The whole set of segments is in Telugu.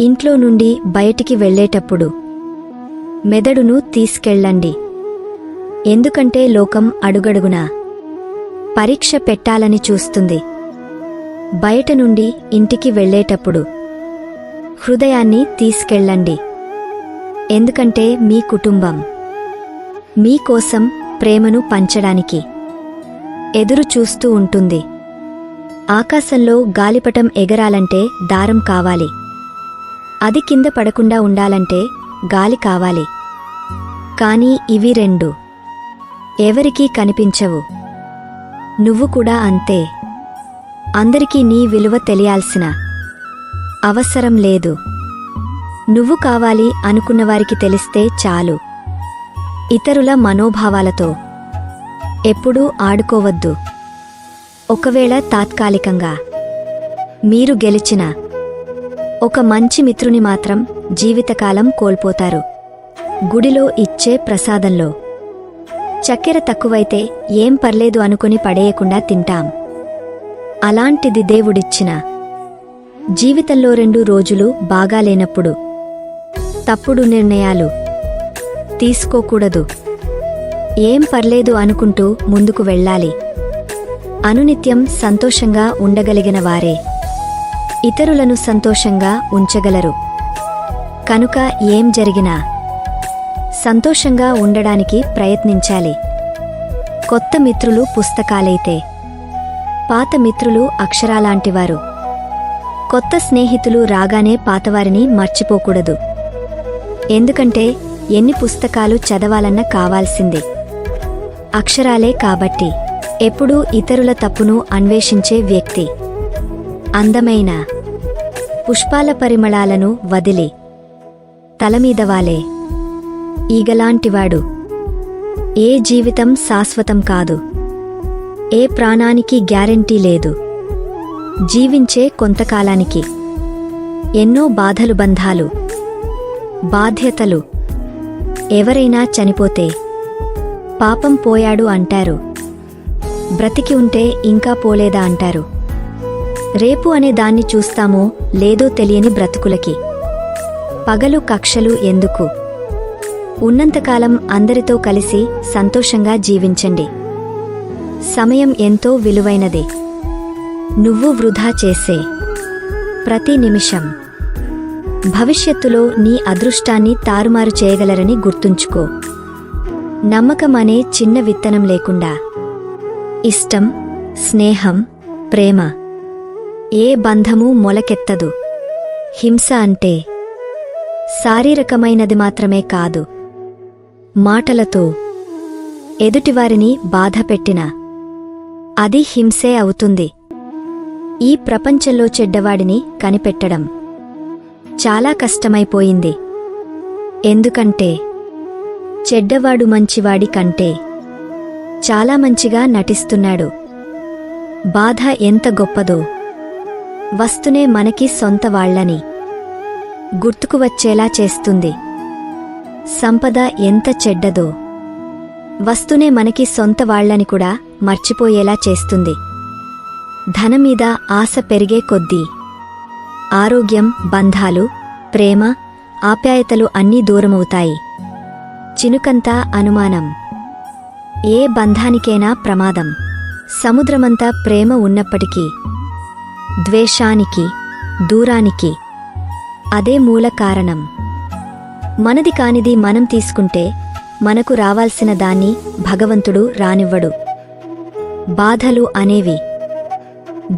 ఇంట్లో నుండి బయటికి వెళ్ళేటప్పుడు మెదడును తీసుకెళ్ళండి. ఎందుకంటే లోకం అడుగడుగునా పరీక్ష పెట్టాలని చూస్తుంది. బయట నుండి ఇంటికి వెళ్ళేటప్పుడు హృదయాన్ని తీసుకెళ్ళండి. ఎందుకంటే మీ కుటుంబం మీకోసం ప్రేమను పంచడానికి ఎదురు చూస్తూ ఉంటుంది. ఆకాశంలో గాలిపటం ఎగరాలంటే దారం కావాలి. అది కింద పడకుండా ఉండాలంటే గాలి కావాలి. కానీ ఇవి రెండు ఎవరికీ కనిపించవు. నువ్వు కూడా అంతే. అందరికీ నీ విలువ తెలియాల్సిన అవసరం లేదు. నువ్వు కావాలి అనుకున్నవారికి తెలిస్తే చాలు. ఇతరుల మనోభావాలతో ఎప్పుడూ ఆడుకోవద్దు. ఒకవేళ తాత్కాలికంగా మీరు గెలిచిన ఒక మంచి మిత్రుని మాత్రం జీవితకాలం కోల్పోతారు. గుడిలో ఇచ్చే ప్రసాదంలో చక్కెర తక్కువైతే ఏం పర్లేదు అనుకుని పడేయకుండా తింటాం. అలాంటిది దేవుడిచ్చిన జీవితంలో 2 రోజులు బాగాలేనప్పుడు తప్పుడు నిర్ణయాలు తీసుకోకూడదు. ఏం పర్లేదు అనుకుంటూ ముందుకు వెళ్ళాలి. అనునిత్యం సంతోషంగా ఉండగలిగిన వారే ఇతరులను సంతోషంగా ఉంచగలరు. కనుక ఏం జరిగినా సంతోషంగా ఉండడానికి ప్రయత్నించాలి. కొత్త మిత్రులు పుస్తకాలైతే పాత మిత్రులు అక్షరాలాంటివారు. కొత్త స్నేహితులు రాగానే పాతవారిని మర్చిపోకూడదు. ఎందుకంటే ఎన్ని పుస్తకాలు చదవాలన్నా కావాల్సిందే అక్షరాలే. కాబట్టి ఎప్పుడూ ఇతరుల తప్పును అన్వేషించే వ్యక్తి అందమైన పుష్పాల పరిమళాలను వదిలి తలమీదవాలే ఈగలాంటివాడు. ఏ జీవితం శాశ్వతం కాదు. ఏ ప్రాణానికి గ్యారెంటీ లేదు. జీవించే కొంతకాలానికి ఎన్నో బాధలు, బంధాలు, బాధ్యతలు. ఎవరైనా చనిపోతే పాపం పోయాడు అంటారు. బ్రతికి ఉంటే ఇంకా పోలేదా అంటారు. రేపు అనే దాన్ని చూస్తామో లేదో తెలియని బ్రతుకులకి పగలు కక్షలు ఎందుకు? ఉన్నంతకాలం అందరితో కలిసి సంతోషంగా జీవించండి. సమయం ఎంతో విలువైనది. నువ్వు వృధా చేసే ప్రతి నిమిషం భవిష్యత్తులో నీ అదృష్టాన్ని తారుమారు చేయగలరని గుర్తుంచుకో. నమ్మకం అనే చిన్న విత్తనం లేకుండా ఇష్టం, స్నేహం, ప్రేమ ఏ బంధమూ మొలకెత్తదు. హింస అంటే శారీరకమైనది మాత్రమే కాదు, మాటలతో ఎదుటివారిని బాధపెట్టిన అది హింసే అవుతుంది. ఈ ప్రపంచంలో చెడ్డవాడిని కనిపెట్టడం చాలా కష్టమైపోయింది. ఎందుకంటే చెడ్డవాడు మంచివాడి కంటే చాలా మంచిగా నటిస్తున్నాడు. బాధ ఎంత గొప్పదో వస్తునే మనకి సొంత వాళ్ళని గుర్తుకు వచ్చేలా చేస్తుంది. సంపద ఎంత చెడ్డదో వస్తునే మనకి సొంత వాళ్ళని కూడా మర్చిపోయేలా చేస్తుంది. ధనమీద ఆశ పెరిగే కొద్దీ ఆరోగ్యం, బంధాలు, ప్రేమ, ఆప్యాయతలు అన్నీ దూరమవుతాయి. చినుకంత అనుమానం ఏ బంధానికైనా ప్రమాదం. సముద్రమంతా ప్రేమ ఉన్నప్పటికీ ద్వేషానికి, దూరానికి అదే మూల కారణం. మనది కానిది మనం తీసుకుంటే మనకు రావాల్సిన దాన్ని భగవంతుడు రానివ్వడు. బాధలు అనేవి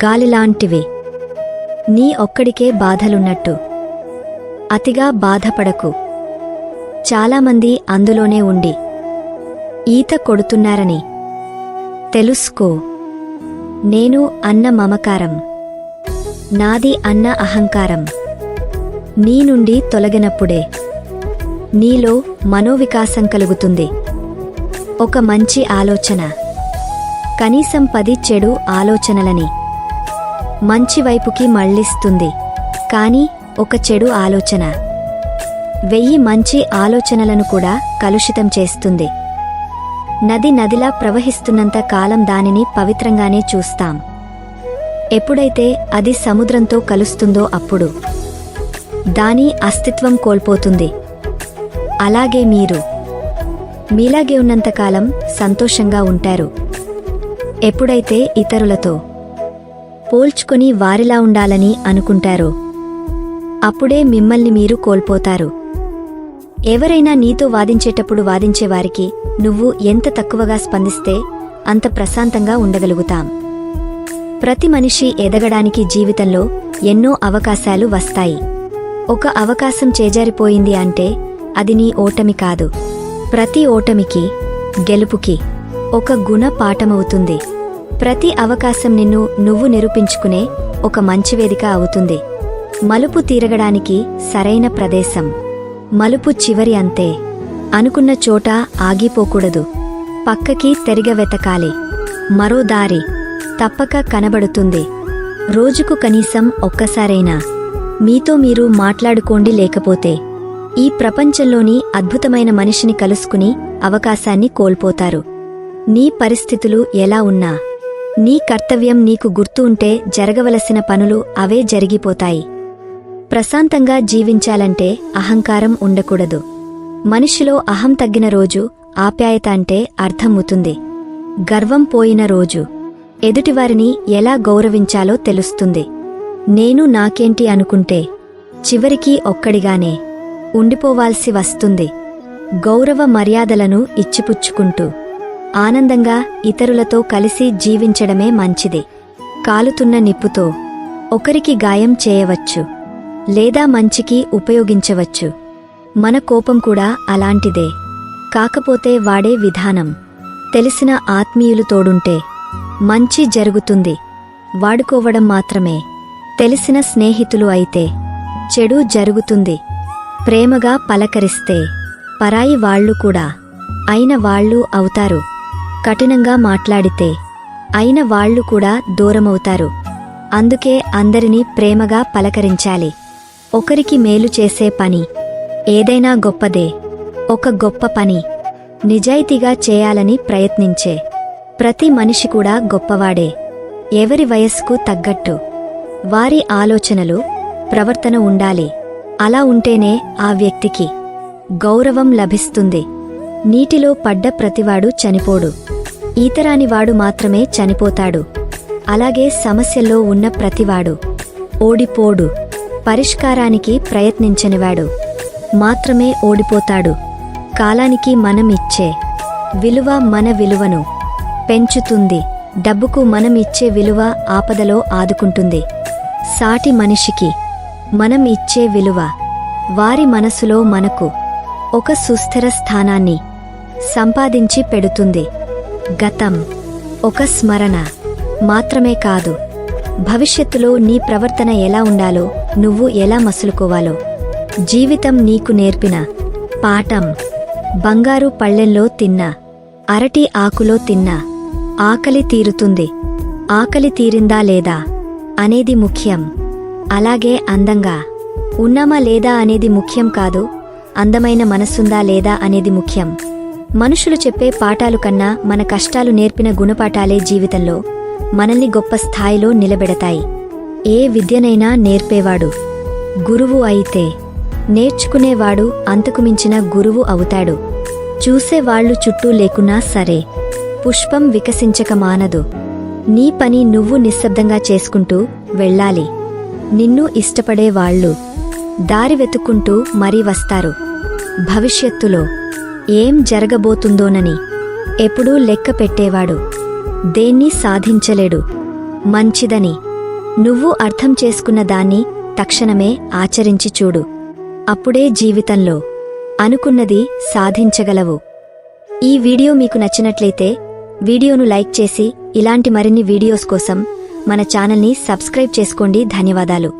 గాలిలాంటివి. నీ ఒక్కడికే బాధలున్నట్టు అతిగా బాధపడకు. చాలామంది అందులోనే ఉండి ఈత కొడుతున్నారని తెలుసుకో. నేను అన్న మమకారం, నాది అన్న అహంకారం నీ నుండి తొలగినప్పుడే నీలో మనోవికాసం కలుగుతుంది. ఒక మంచి ఆలోచన కనీసం 10 చెడు ఆలోచనలని మంచి వైపుకి మళ్లిస్తుంది. కాని ఒక చెడు ఆలోచన 1000 మంచి ఆలోచనలను కూడా కలుషితం చేస్తుంది. నది నదిలా ప్రవహిస్తున్నంత కాలం దానిని పవిత్రంగానే చూస్తాం. ఎప్పుడైతే అది సముద్రంతో కలుస్తుందో అప్పుడు దాని అస్తిత్వం కోల్పోతుంది. అలాగే మీరు మీలాగే ఉన్నంతకాలం సంతోషంగా ఉంటారు. ఎప్పుడైతే ఇతరులతో పోల్చుకొని వారిలా ఉండాలని అనుకుంటారో అప్పుడే మిమ్మల్ని మీరు కోల్పోతారు. ఎవరైనా నీతో వాదించేటప్పుడు వాదించేవారికి నువ్వు ఎంత తక్కువగా స్పందిస్తే అంత ప్రశాంతంగా ఉండగలుగుతాం. ప్రతి మనిషి ఎదగడానికి జీవితంలో ఎన్నో అవకాశాలు వస్తాయి. ఒక అవకాశం చేజారిపోయింది అంటే అది నీ ఓటమి కాదు. ప్రతి ఓటమికి, గెలుపుకి ఒక గుణ పాఠమవుతుంది. ప్రతి అవకాశం నువ్వు నిరూపించుకునే ఒక మంచి వేదిక అవుతుంది. మలుపు తిరగడానికి సరైన ప్రదేశం. మలుపు చివరి అంతే. అనుకున్న చోట ఆగిపోకూడదు. పక్కకి తిరిగ వెతకాలి. మరో దారి తప్పక కనబడుతుంది. రోజుకు కనీసం ఒక్కసారైనా మీతో మీరు మాట్లాడుకోండి. లేకపోతే ఈ ప్రపంచంలోని అద్భుతమైన మనిషిని కలుసుకుని అవకాశాన్ని కోల్పోతారు. నీ పరిస్థితులు ఎలా ఉన్నా, నీ కర్తవ్యం నీకు గుర్తు ఉంటే జరగవలసిన పనులు అవే జరిగిపోతాయి. ప్రశాంతంగా జీవించాలంటే అహంకారం ఉండకూడదు. మనిషిలో అహం తగ్గిన రోజు ఆప్యాయత అంటే అర్థమవుతుంది. గర్వం పోయిన రోజు ఎదుటివారిని ఎలా గౌరవించాలో తెలుస్తుంది. నేను నాకేంటి అనుకుంటే చివరికి ఒక్కడిగానే ఉండిపోవాల్సి వస్తుంది. గౌరవ మర్యాదలను ఇచ్చిపుచ్చుకుంటూ ఆనందంగా ఇతరులతో కలిసి జీవించడమే మంచిది. కాలుతున్న నిప్పుతో ఒకరికి గాయం చేయవచ్చు, లేదా మంచికి ఉపయోగించవచ్చు. మన కోపం కూడా అలాంటిదే. కాకపోతే వాడే విధానం తెలిసిన ఆత్మీయులు తోడుంటే మంచి జరుగుతుంది. వాడుకోవడం మాత్రమే తెలిసిన స్నేహితులు అయితే చెడు జరుగుతుంది. ప్రేమగా పలకరిస్తే పరాయి వాళ్లు కూడా అయిన వాళ్లు అవుతారు. కఠినంగా మాట్లాడితే అయిన వాళ్లు కూడా దూరమవుతారు. అందుకే అందరినీ ప్రేమగా పలకరించాలి. ఒకరికి మేలు చేసే పని ఏదైనా గొప్పదే. ఒక గొప్ప పని నిజాయితీగా చేయాలని ప్రయత్నించే ప్రతి మనిషి కూడా గొప్పవాడే. ఎవరి వయస్సుకు తగ్గట్టు వారి ఆలోచనలు, ప్రవర్తన ఉండాలి. అలా ఉంటేనే ఆ వ్యక్తికి గౌరవం లభిస్తుంది. నీటిలో పడ్డ ప్రతివాడు చనిపోడు, ఈతరానివాడు మాత్రమే చనిపోతాడు. అలాగే సమస్యల్లో ఉన్న ప్రతివాడు ఓడిపోడు, పరిష్కారానికి ప్రయత్నించనివాడు మాత్రమే ఓడిపోతాడు. కాలానికి మనం ఇచ్చే విలువ మన విలువను పెంచుతుంది. డబ్బుకు మనం ఇచ్చే విలువ ఆపదలో ఆదుకుంటుంది. సాటి మనిషికి మనం ఇచ్చే విలువ వారి మనసులో మనకు ఒక సుస్థిర స్థానాన్ని సంపాదించి పెడుతుంది. గతం ఒక స్మరణ మాత్రమే కాదు, భవిష్యత్తులో నీ ప్రవర్తన ఎలా ఉండాలో, నువ్వు ఎలా మసులుకోవాలో జీవితం నీకు నేర్పిన పాఠం. బంగారు పళ్ళెంలో తిన్నా, అరటి ఆకులో తిన్నా ఆకలి తీరుతుంది. ఆకలి తీరిందా లేదా అనేది ముఖ్యం. అలాగే అందంగా ఉన్నామా లేదా అనేది ముఖ్యం కాదు, అందమైన మనసుందా లేదా అనేది ముఖ్యం. మనుషులు చెప్పే పాఠాలు కన్నా మన కష్టాలు నేర్పిన గుణపాఠాలే జీవితంలో మనల్ని గొప్ప స్థాయిలో నిలబెడతాయి. ఏ విద్యనైనా నేర్పేవాడు గురువు అయితే నేర్చుకునేవాడు అంతకుమించిన గురువు అవుతాడు. చూసేవాళ్లు చుట్టూ లేకున్నా సరే పుష్పం వికసించక మానదు. నీ పని నువ్వు నిశ్శబ్దంగా చేసుకుంటూ వెళ్ళాలి. నిన్ను ఇష్టపడేవాళ్లు దారి వెతుక్కుంటూ మరీ వస్తారు. భవిష్యత్తులో ఏం జరగబోతుందోనని ఎప్పుడూ లెక్క పెట్టేవాడు దేన్ని సాధించలేడు. మంచిదని నువ్వు అర్థం చేసుకున్న దాన్ని తక్షణమే ఆచరించి చూడు. అప్పుడే జీవితంలో అనుకున్నది సాధించగలవు. ఈ వీడియో మీకు నచ్చినట్లయితే వీడియోను లైక్ చేసి ఇలాంటి మరిన్ని వీడియోస్ కోసం మన ఛానల్ని సబ్స్క్రైబ్ చేసుకోండి. ధన్యవాదాలు.